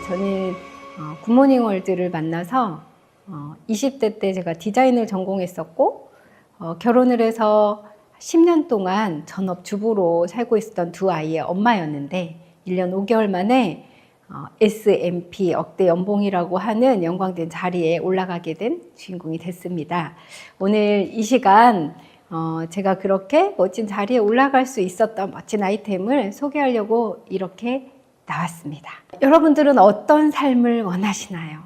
저는 굿모닝 월드를 만나서 20대 때 제가 디자인을 전공했었고 결혼을 해서 10년 동안 전업주부로 살고 있었던 두 아이의 엄마였는데 1년 5개월 만에 S&P 억대 연봉이라고 하는 영광된 자리에 올라가게 된 주인공이 됐습니다. 오늘 이 시간 제가 그렇게 멋진 자리에 올라갈 수 있었던 멋진 아이템을 소개하려고 이렇게 나왔습니다. 여러분들은 어떤 삶을 원하시나요?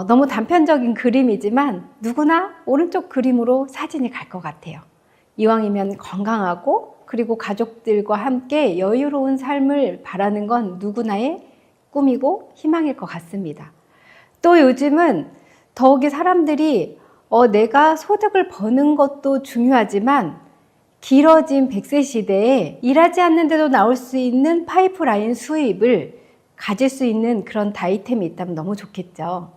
너무 단편적인 그림이지만 누구나 오른쪽 그림으로 사진이 갈 것 같아요. 이왕이면 건강하고 그리고 가족들과 함께 여유로운 삶을 바라는 건 누구나의 꿈이고 희망일 것 같습니다. 또 요즘은 더욱이 사람들이 내가 소득을 버는 것도 중요하지만 길어진 100세 시대에 일하지 않는데도 나올 수 있는 파이프라인 수입을 가질 수 있는 그런 아이템이 있다면 너무 좋겠죠.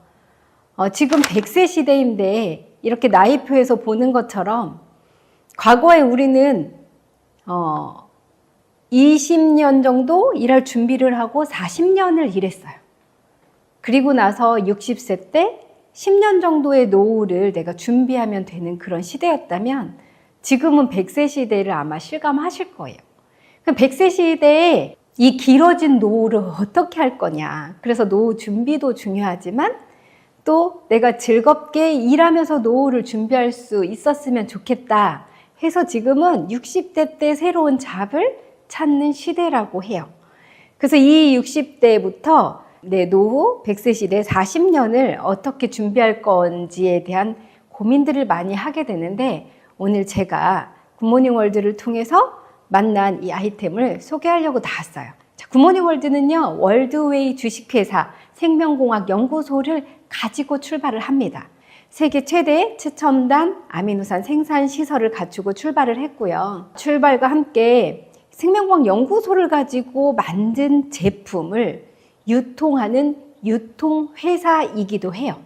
지금 100세 시대인데 이렇게 나이표에서 보는 것처럼 과거에 우리는 20년 정도 일할 준비를 하고 40년을 일했어요. 그리고 나서 60세 때 10년 정도의 노후를 내가 준비하면 되는 그런 시대였다면 지금은 100세 시대를 아마 실감하실 거예요. 100세 시대에 이 길어진 노후를 어떻게 할 거냐. 그래서 노후 준비도 중요하지만 또 내가 즐겁게 일하면서 노후를 준비할 수 있었으면 좋겠다 해서 지금은 60대 때 새로운 잡을 찾는 시대라고 해요. 그래서 이 60대부터 내 노후 100세 시대 40년을 어떻게 준비할 건지에 대한 고민들을 많이 하게 되는데 오늘 제가 굿모닝 월드를 통해서 만난 이 아이템을 소개하려고 나왔어요. 굿모닝 월드는요, 월드웨이 주식회사 생명공학 연구소를 가지고 출발을 합니다. 세계 최대의 최첨단 아미노산 생산 시설을 갖추고 출발을 했고요. 출발과 함께 생명공학 연구소를 가지고 만든 제품을 유통하는 유통회사이기도 해요.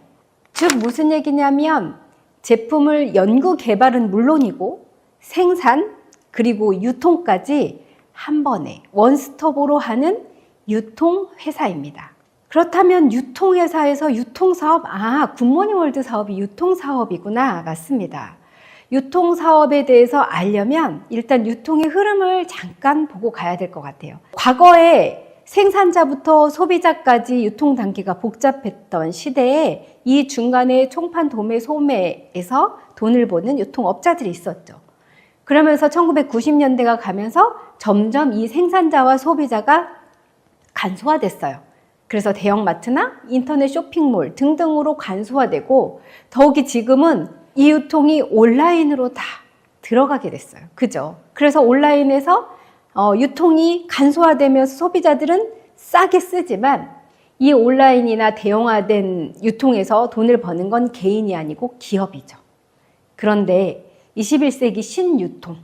즉 무슨 얘기냐면 제품을 연구 개발은 물론이고 생산 그리고 유통까지 한 번에 원스톱으로 하는 유통회사입니다. 그렇다면 유통회사에서 유통사업, 굿모닝 월드 사업이 유통사업이구나. 맞습니다. 유통사업에 대해서 알려면 일단 유통의 흐름을 잠깐 보고 가야 될 것 같아요. 과거에 생산자부터 소비자까지 유통 단계가 복잡했던 시대에 이 중간에 총판, 도매, 소매에서 돈을 버는 유통업자들이 있었죠. 그러면서 1990년대가 가면서 점점 이 생산자와 소비자가 간소화됐어요. 그래서 대형마트나 인터넷 쇼핑몰 등등으로 간소화되고 더욱이 지금은 이 유통이 온라인으로 다 들어가게 됐어요. 그죠? 그래서 온라인에서 유통이 간소화되면서 소비자들은 싸게 쓰지만 이 온라인이나 대형화된 유통에서 돈을 버는 건 개인이 아니고 기업이죠. 그런데 21세기 신유통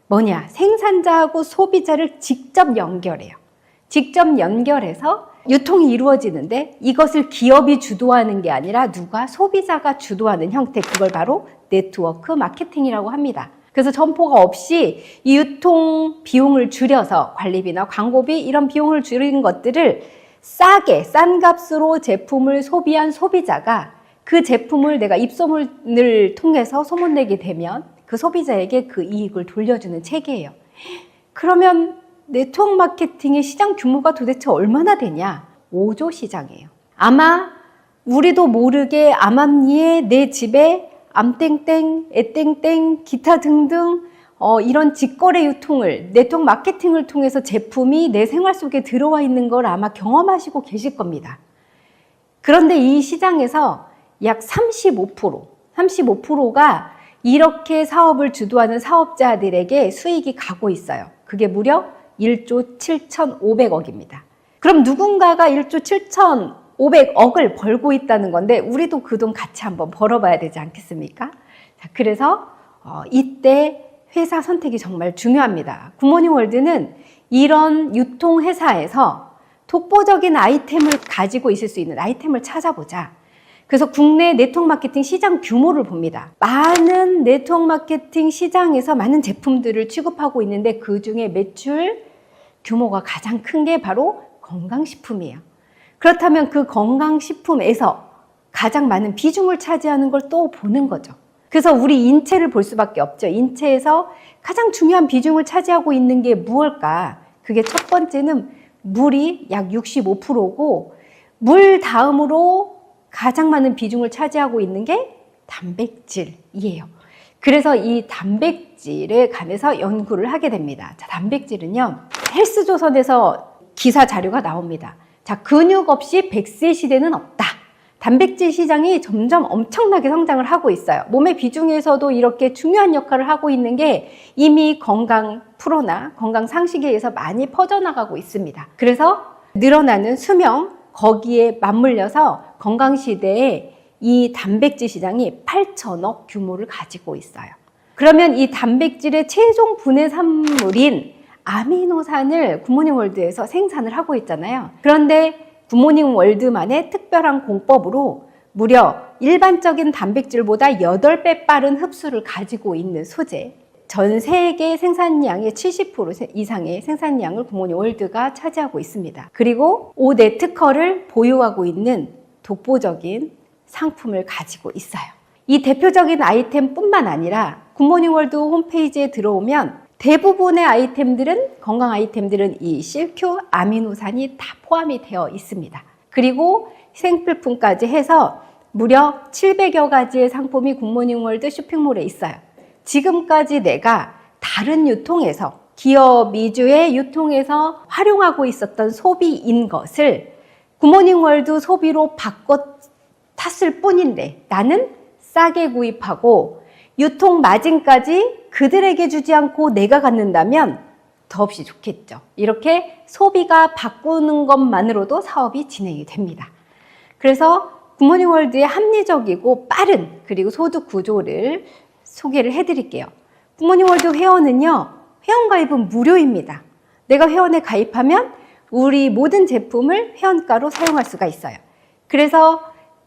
뭐냐? 생산자하고 소비자를 직접 연결해요. 직접 연결해서 유통이 이루어지는데 이것을 기업이 주도하는 게 아니라 누가? 소비자가 주도하는 형태, 그걸 바로 네트워크 마케팅이라고 합니다. 그래서 점포가 없이 이 유통 비용을 줄여서 관리비나 광고비 이런 비용을 줄이는 것들을 싸게 싼 값으로 제품을 소비한 소비자가 그 제품을 내가 입소문을 통해서 소문내게 되면 그 소비자에게 그 이익을 돌려주는 체계예요. 그러면 네트워크 마케팅의 시장 규모가 도대체 얼마나 되냐? 5조 시장이에요. 아마 우리도 모르게 암암리에 내 집에 암땡땡, 애땡땡, 기타 등등 이런 직거래 유통을 네트워크 마케팅을 통해서 제품이 내 생활 속에 들어와 있는 걸 아마 경험하시고 계실 겁니다. 그런데 이 시장에서 약 35%가 이렇게 사업을 주도하는 사업자들에게 수익이 가고 있어요. 그게 무려 1조 7,500억입니다. 그럼 누군가가 1조 7,500억을 벌고 있다는 건데 우리도 그 돈 같이 한번 벌어봐야 되지 않겠습니까? 자, 그래서 이때 회사 선택이 정말 중요합니다. 굿모닝 월드는 이런 유통회사에서 독보적인 아이템을 가지고 있을 수 있는 아이템을 찾아보자. 그래서 국내 네트워크 마케팅 시장 규모를 봅니다. 많은 네트워크 마케팅 시장에서 많은 제품들을 취급하고 있는데 그 중에 매출 규모가 가장 큰 게 바로 건강식품이에요. 그렇다면 그 건강식품에서 가장 많은 비중을 차지하는 걸 또 보는 거죠. 그래서 우리 인체를 볼 수밖에 없죠. 인체에서 가장 중요한 비중을 차지하고 있는 게 무엇일까? 그게 첫 번째는 물이 약 65%고 물 다음으로 가장 많은 비중을 차지하고 있는 게 단백질이에요. 그래서 이 단백질에 관해서 연구를 하게 됩니다. 자, 단백질은요, 헬스조선에서 기사 자료가 나옵니다. 자, 근육 없이 100세 시대는 없다. 단백질 시장이 점점 엄청나게 성장을 하고 있어요. 몸의 비중에서도 이렇게 중요한 역할을 하고 있는 게 이미 건강 프로나 건강 상식에서 많이 퍼져나가고 있습니다. 그래서 늘어나는 수명, 거기에 맞물려서 건강 시대에 이 단백질 시장이 8천억 규모를 가지고 있어요. 그러면 이 단백질의 최종 분해산물인 아미노산을 굿모닝 월드에서 생산을 하고 있잖아요. 그런데 굿모닝 월드만의 특별한 공법으로 무려 일반적인 단백질보다 8배 빠른 흡수를 가지고 있는 소재, 전 세계 생산량의 70% 이상의 생산량을 굿모닝 월드가 차지하고 있습니다. 그리고 5대 특허를 보유하고 있는 독보적인 상품을 가지고 있어요. 이 대표적인 아이템뿐만 아니라 굿모닝 월드 홈페이지에 들어오면 대부분의 아이템들은, 건강 아이템들은 이 실큐 아미노산이 다 포함이 되어 있습니다. 그리고 생필품까지 해서 무려 700여 가지의 상품이 굿모닝 월드 쇼핑몰에 있어요. 지금까지 내가 다른 유통에서, 기업 위주의 유통에서 활용하고 있었던 소비인 것을 굿모닝 월드 소비로 바꿔 탔을 뿐인데 나는 싸게 구입하고 유통 마진까지 그들에게 주지 않고 내가 갖는다면 더없이 좋겠죠. 이렇게 소비가 바꾸는 것만으로도 사업이 진행이 됩니다. 그래서 굿모닝 월드의 합리적이고 빠른 그리고 소득 구조를 소개를 해드릴게요. 굿모닝 월드 회원은요, 회원가입은 무료입니다. 내가 회원에 가입하면 우리 모든 제품을 회원가로 사용할 수가 있어요. 그래서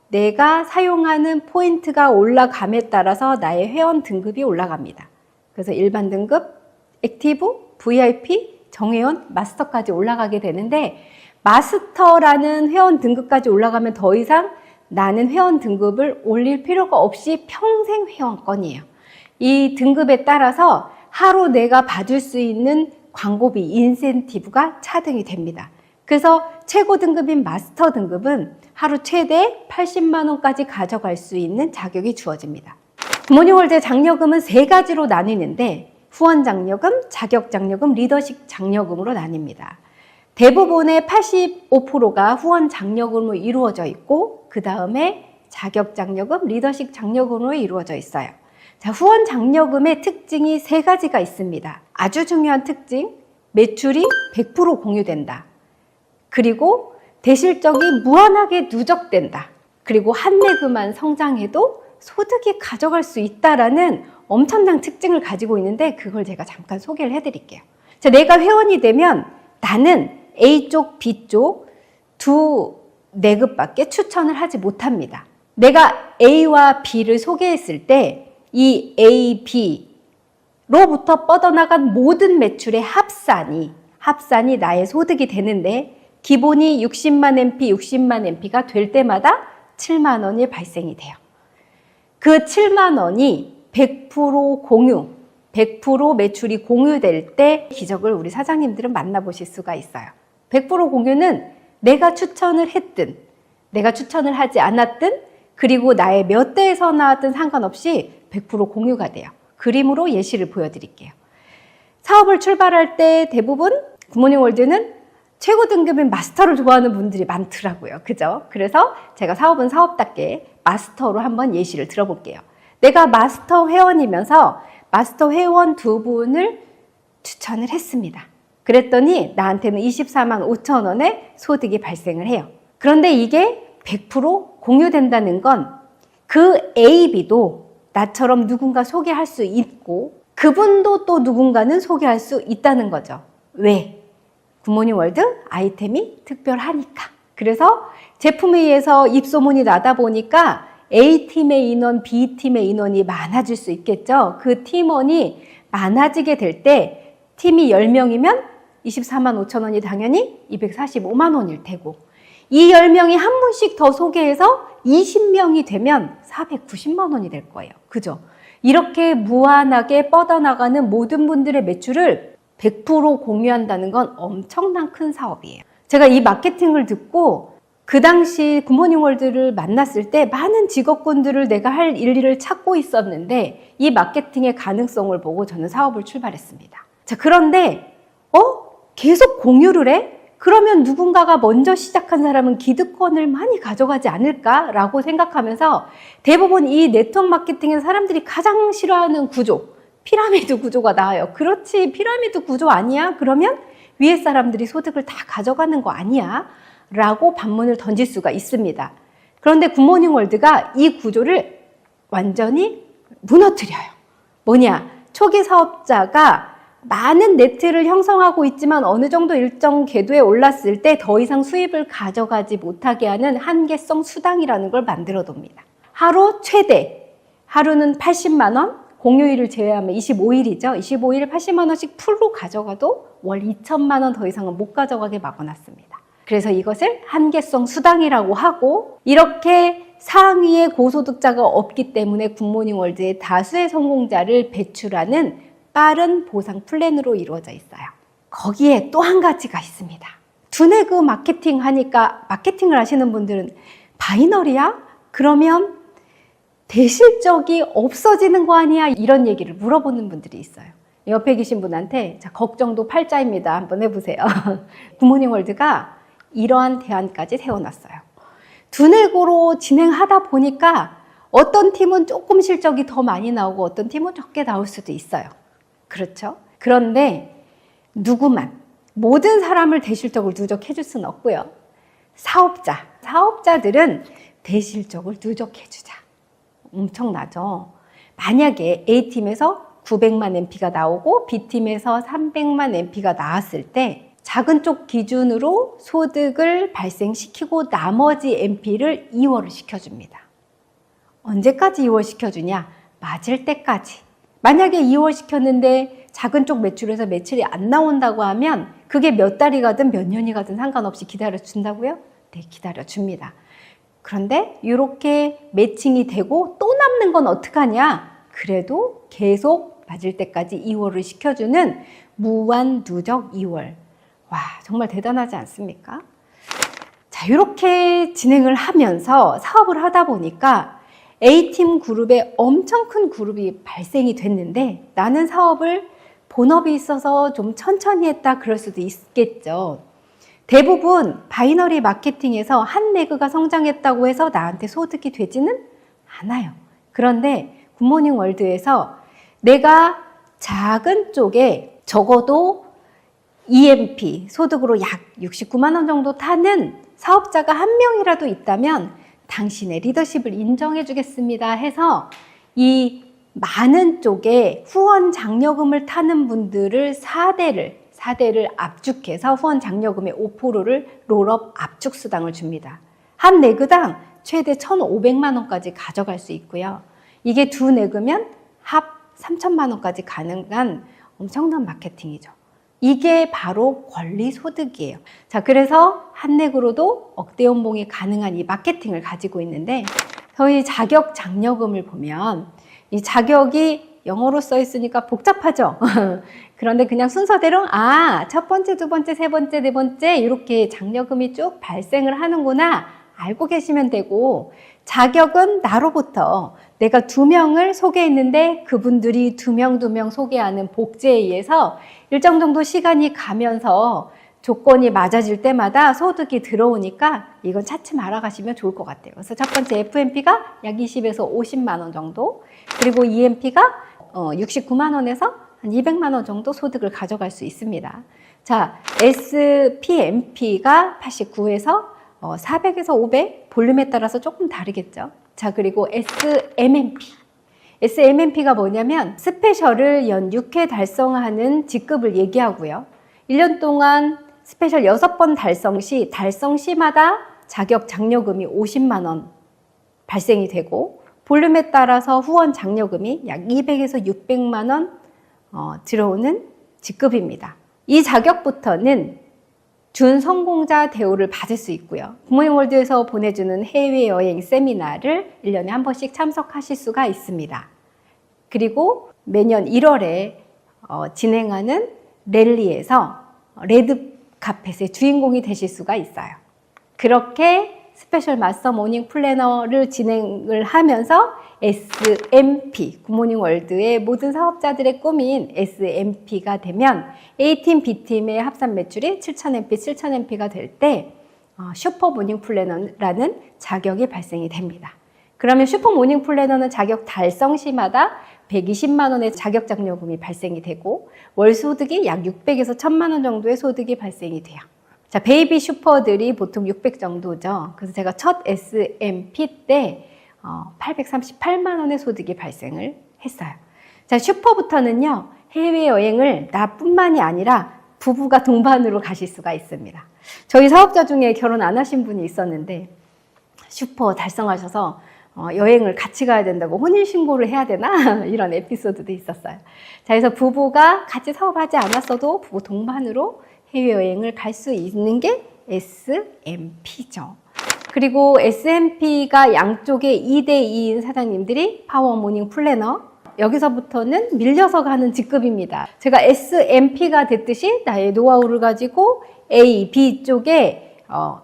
내가 사용하는 포인트가 올라감에 따라서 나의 회원 등급이 올라갑니다. 그래서 일반 등급, 액티브, VIP, 정회원, 마스터까지 올라가게 되는데 마스터라는 회원 등급까지 올라가면 더 이상 나는 회원 등급을 올릴 필요가 없이 평생 회원권이에요. 이 등급에 따라서 하루 내가 받을 수 있는 광고비, 인센티브가 차등이 됩니다. 그래서 최고 등급인 마스터 등급은 하루 최대 80만 원까지 가져갈 수 있는 자격이 주어집니다. 굿모닝 월드의 장려금은 3가지로 나뉘는데 후원 장려금, 자격 장려금, 리더십 장려금으로 나뉩니다. 대부분의 85%가 후원 장려금으로 이루어져 있고 그 다음에 자격 장려금, 리더십 장려금으로 이루어져 있어요. 자, 후원 장려금의 특징이 3가지가 있습니다. 아주 중요한 특징, 매출이 100% 공유된다. 그리고 대실적이 무한하게 누적된다. 그리고 한매그만 성장해도 소득이 가져갈 수 있다라는 엄청난 특징을 가지고 있는데 그걸 제가 잠깐 소개를 해드릴게요. 자, 내가 회원이 되면 나는 A쪽, B쪽 두 내급밖에 추천을 하지 못합니다. 내가 A와 B를 소개했을 때 이 A, B로부터 뻗어나간 모든 매출의 합산이 나의 소득이 되는데 기본이 60만 MP, 60만 MP가 될 때마다 7만 원이 발생이 돼요. 그 7만 원이 100% 공유, 100% 매출이 공유될 때 기적을 우리 사장님들은 만나보실 수가 있어요. 100% 공유는 내가 추천을 했든, 내가 추천을 하지 않았든, 그리고 나의 몇 대에서 나왔든 상관없이 100% 공유가 돼요. 그림으로 예시를 보여드릴게요. 사업을 출발할 때 대부분 굿모닝 월드는 최고 등급인 마스터를 좋아하는 분들이 많더라고요. 그죠? 그래서 제가 사업은 사업답게 마스터로 한번 예시를 들어볼게요. 내가 마스터 회원이면서 마스터 회원 2분을 추천을 했습니다. 그랬더니 나한테는 24만 5천 원의 소득이 발생을 해요. 그런데 이게 100% 공유된다는 건 그 A, B도 나처럼 누군가 소개할 수 있고 그분도 또 누군가는 소개할 수 있다는 거죠. 왜? 굿모닝 월드 아이템이 특별하니까. 그래서 제품에 의해서 입소문이 나다 보니까 A팀의 인원, B팀의 인원이 많아질 수 있겠죠. 그 팀원이 많아지게 될 때 팀이 10명이면 24만 5천 원이 당연히 245만 원일 테고 이 10명이 한 분씩 더 소개해서 20명이 되면 490만 원이 될 거예요. 그죠? 이렇게 무한하게 뻗어나가는 모든 분들의 매출을 100% 공유한다는 건 엄청난 큰 사업이에요. 제가 이 마케팅을 듣고 그 당시 굿모닝월드를 만났을 때 많은 직업군들을 내가 할 일을 찾고 있었는데 이 마케팅의 가능성을 보고 저는 사업을 출발했습니다. 자, 그런데 계속 공유를 해? 그러면 누군가가 먼저 시작한 사람은 기득권을 많이 가져가지 않을까라고 생각하면서 대부분 이 네트워크 마케팅에서 사람들이 가장 싫어하는 구조, 피라미드 구조가 나와요. 그렇지, 피라미드 구조 아니야? 그러면 위에 사람들이 소득을 다 가져가는 거 아니야? 라고 반문을 던질 수가 있습니다. 그런데 굿모닝월드가 이 구조를 완전히 무너뜨려요. 뭐냐? 초기 사업자가 많은 네트를 형성하고 있지만 어느 정도 일정 궤도에 올랐을 때 더 이상 수입을 가져가지 못하게 하는 한계성 수당이라는 걸 만들어 둡니다. 하루 최대, 하루는 80만 원, 공휴일을 제외하면 25일이죠. 25일을 80만 원씩 풀로 가져가도 월 2천만 원 더 이상은 못 가져가게 막아놨습니다. 그래서 이것을 한계성 수당이라고 하고, 이렇게 상위의 고소득자가 없기 때문에 굿모닝월드의 다수의 성공자를 배출하는 빠른 보상 플랜으로 이루어져 있어요. 거기에 또 한 가지가 있습니다. 두뇌그 마케팅 하니까 마케팅을 하시는 분들은 바이너리야? 그러면 대실적이 없어지는 거 아니야? 이런 얘기를 물어보는 분들이 있어요. 옆에 계신 분한테 자, 걱정도 팔자입니다. 한번 해보세요. 굿모닝월드가 이러한 대안까지 세워놨어요. 두뇌고로 진행하다 보니까 어떤 팀은 조금 실적이 더 많이 나오고 어떤 팀은 적게 나올 수도 있어요. 그렇죠? 그런데 모든 사람을 대실적을 누적해 줄 수는 없고요. 사업자들은 대실적을 누적해 주자. 엄청나죠? 만약에 A팀에서 900만 MP가 나오고 B팀에서 300만 MP가 나왔을 때 작은 쪽 기준으로 소득을 발생시키고 나머지 MP를 2월을 시켜줍니다. 언제까지 2월 시켜주냐? 맞을 때까지. 만약에 2월 시켰는데 작은 쪽 매출에서 매출이 안 나온다고 하면 그게 몇 달이 가든 몇 년이 가든 상관없이 기다려준다고요? 네, 기다려줍니다. 그런데 이렇게 매칭이 되고 또 남는 건 어떡하냐? 그래도 계속 맞을 때까지 2월을 시켜주는 무한 누적 2월. 와, 정말 대단하지 않습니까? 자, 이렇게 진행을 하면서 사업을 하다 보니까 A팀 그룹에 엄청 큰 그룹이 발생이 됐는데 나는 사업을 본업이 있어서 좀 천천히 했다 그럴 수도 있겠죠. 대부분 바이너리 마케팅에서 한 레그가 성장했다고 해서 나한테 소득이 되지는 않아요. 그런데 굿모닝월드에서 내가 작은 쪽에 적어도 EMP 소득으로 약 69만 원 정도 타는 사업자가 한 명이라도 있다면 당신의 리더십을 인정해 주겠습니다 해서 이 많은 쪽에 후원 장려금을 타는 분들을 4대를 압축해서 후원 장려금의 5%를 롤업 압축 수당을 줍니다. 한 레그당 최대 1,500만 원까지 가져갈 수 있고요. 이게 두 레그면 합 3천만 원까지 가능한 엄청난 마케팅이죠. 이게 바로 권리소득이에요. 자, 그래서 한 레그로도 억대 연봉이 가능한 이 마케팅을 가지고 있는데 저희 자격 장려금을 보면 이 자격이 영어로 써 있으니까 복잡하죠. 그런데 그냥 순서대로 첫 번째, 두 번째, 세 번째, 네 번째 이렇게 장려금이 쭉 발생을 하는구나 알고 계시면 되고, 자격은 나로부터 내가 2명을 소개했는데 그분들이 2명 소개하는 복제에 의해서 일정 정도 시간이 가면서 조건이 맞아질 때마다 소득이 들어오니까 이건 차츰 알아가시면 좋을 것 같아요. 그래서 첫 번째 FMP가 약 20에서 50만 원 정도, 그리고 EMP가 69만 원에서 한 200만 원 정도 소득을 가져갈 수 있습니다. 자, SPMP가 89에서 400에서 500, 볼륨에 따라서 조금 다르겠죠. 자, 그리고 SMMP가 뭐냐면 스페셜을 연 6회 달성하는 직급을 얘기하고요. 1년 동안 스페셜 6번 달성 시마다 자격 장려금이 50만 원 발생이 되고, 볼륨에 따라서 후원 장려금이 약 200에서 600만 원 들어오는 직급입니다. 이 자격부터는 준성공자 대우를 받을 수 있고요. 굿모닝월드에서 보내주는 해외여행 세미나를 1년에 한 번씩 참석하실 수가 있습니다. 그리고 매년 1월에 진행하는 랠리에서 레드카펫의 주인공이 되실 수가 있어요. 그렇게 스페셜 마스터 모닝 플래너를 진행을 하면서 SMP, 굿모닝월드의 모든 사업자들의 꿈인 SMP가 되면 A팀, B팀의 합산 매출이 7,000MP, 7,000MP가 될 때 슈퍼 모닝 플래너라는 자격이 발생이 됩니다. 그러면 슈퍼 모닝 플래너는 자격 달성 시마다 120만 원의 자격장려금이 발생이 되고 월 소득이 약 600에서 1,000만 원 정도의 소득이 발생이 돼요. 자, 베이비 슈퍼들이 보통 600 정도죠. 그래서 제가 첫 SMP 때 838만 원의 소득이 발생을 했어요. 자, 슈퍼부터는요, 해외여행을 나뿐만이 아니라 부부가 동반으로 가실 수가 있습니다. 저희 사업자 중에 결혼 안 하신 분이 있었는데 슈퍼 달성하셔서 여행을 같이 가야 된다고 혼인신고를 해야 되나? 이런 에피소드도 있었어요. 자, 그래서 부부가 같이 사업하지 않았어도 부부 동반으로 해외여행을 갈 수 있는 게 SMP죠. 그리고 SMP가 양쪽에 2대2인 사장님들이 파워 모닝 플래너, 여기서부터는 밀려서 가는 직급입니다. 제가 SMP가 됐듯이 나의 노하우를 가지고 A, B 쪽에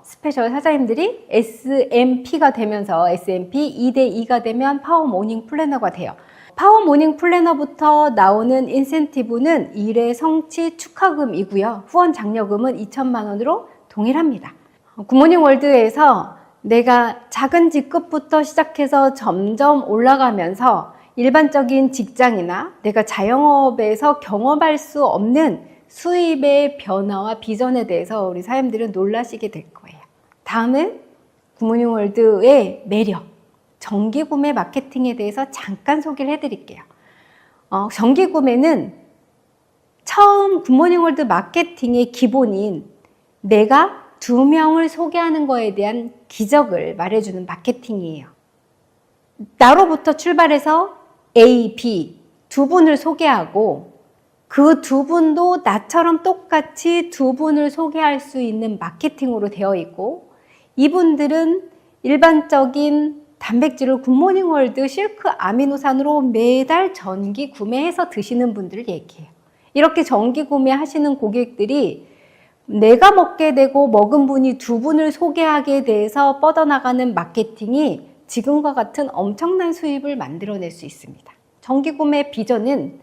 스페셜 사장님들이 SMP가 되면서 SMP 2대2가 되면 파워 모닝 플래너가 돼요. 파워 모닝 플래너부터 나오는 인센티브는 일의 성취 축하금이고요. 후원 장려금은 2,000만 원으로 동일합니다. 굿모닝 월드에서 내가 작은 직급부터 시작해서 점점 올라가면서 일반적인 직장이나 내가 자영업에서 경험할 수 없는 수입의 변화와 비전에 대해서 우리 사장님들은 놀라시게 될 거예요. 다음은 굿모닝 월드의 매력, 정기구매 마케팅에 대해서 잠깐 소개를 해드릴게요. 정기구매는 처음 굿모닝 월드 마케팅의 기본인 내가 2명을 소개하는 거에 대한 기적을 말해주는 마케팅이에요. 나로부터 출발해서 A, B 두 분을 소개하고 그 두 분도 나처럼 똑같이 두 분을 소개할 수 있는 마케팅으로 되어 있고 이분들은 일반적인 단백질을 굿모닝월드 실크 아미노산으로 매달 정기 구매해서 드시는 분들을 얘기해요. 이렇게 정기 구매하시는 고객들이 내가 먹게 되고 먹은 분이 두 분을 소개하게 돼서 뻗어나가는 마케팅이 지금과 같은 엄청난 수입을 만들어낼 수 있습니다. 정기 구매 비전은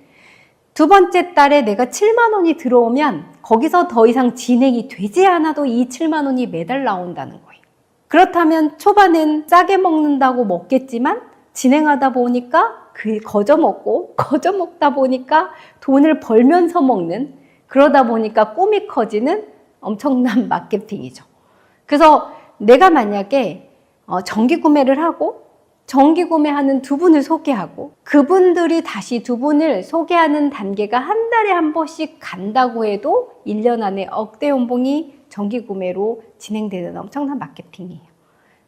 두 번째 달에 내가 7만 원이 들어오면 거기서 더 이상 진행이 되지 않아도 이 7만 원이 매달 나온다는 거예요. 그렇다면 초반엔 싸게 먹는다고 먹겠지만 진행하다 보니까 거저 먹다 보니까 돈을 벌면서 먹는, 그러다 보니까 꿈이 커지는 엄청난 마케팅이죠. 그래서 내가 만약에 정기 구매를 하고 정기 구매하는 두 분을 소개하고 그분들이 다시 두 분을 소개하는 단계가 한 달에 한 번씩 간다고 해도 1년 안에 억대 연봉이 정기 구매로 진행되는 엄청난 마케팅이에요.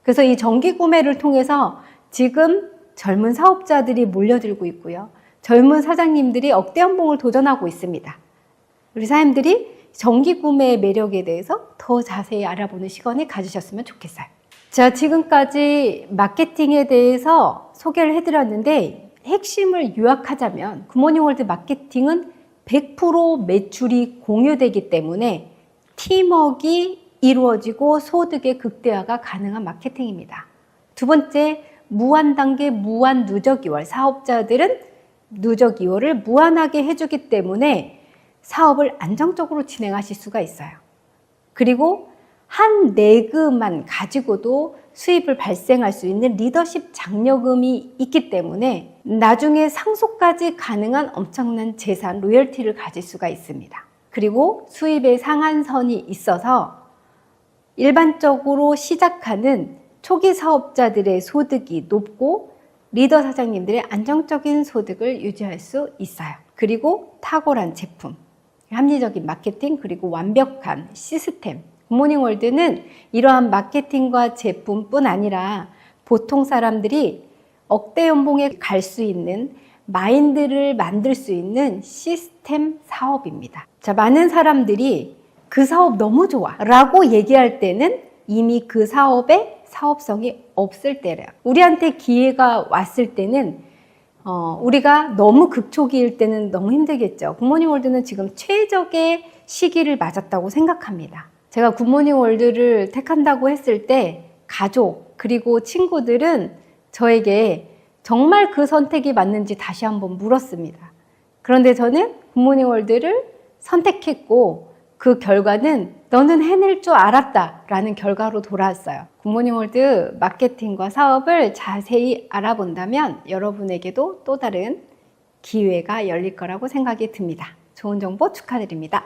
그래서 이 정기 구매를 통해서 지금 젊은 사업자들이 몰려들고 있고요. 젊은 사장님들이 억대 연봉을 도전하고 있습니다. 우리 사장님들이 정기 구매의 매력에 대해서 더 자세히 알아보는 시간을 가지셨으면 좋겠어요. 자, 지금까지 마케팅에 대해서 소개를 해드렸는데 핵심을 요약하자면 굿모닝월드 마케팅은 100% 매출이 공유되기 때문에 팀워크가 이루어지고 소득의 극대화가 가능한 마케팅입니다. 두 번째, 무한 단계, 무한 누적 이월. 사업자들은 누적 이월을 무한하게 해주기 때문에 사업을 안정적으로 진행하실 수가 있어요. 그리고 한 내금만 가지고도 수입을 발생할 수 있는 리더십 장려금이 있기 때문에 나중에 상속까지 가능한 엄청난 재산, 로열티를 가질 수가 있습니다. 그리고 수입의 상한선이 있어서 일반적으로 시작하는 초기 사업자들의 소득이 높고 리더 사장님들의 안정적인 소득을 유지할 수 있어요. 그리고 탁월한 제품, 합리적인 마케팅, 그리고 완벽한 시스템. 굿모닝월드는 이러한 마케팅과 제품뿐 아니라 보통 사람들이 억대 연봉에 갈 수 있는 마인드를 만들 수 있는 시스템 사업입니다. 자, 많은 사람들이 그 사업 너무 좋아 라고 얘기할 때는 이미 그 사업의 사업성이 없을 때래요. 우리한테 기회가 왔을 때는 우리가 너무 극초기일 때는 너무 힘들겠죠. 굿모닝 월드는 지금 최적의 시기를 맞았다고 생각합니다. 제가 굿모닝 월드를 택한다고 했을 때 가족 그리고 친구들은 저에게 정말 그 선택이 맞는지 다시 한번 물었습니다. 그런데 저는 굿모닝 월드를 선택했고 그 결과는 너는 해낼 줄 알았다 라는 결과로 돌아왔어요. 굿모닝 월드 마케팅과 사업을 자세히 알아본다면 여러분에게도 또 다른 기회가 열릴 거라고 생각이 듭니다. 좋은 정보 축하드립니다.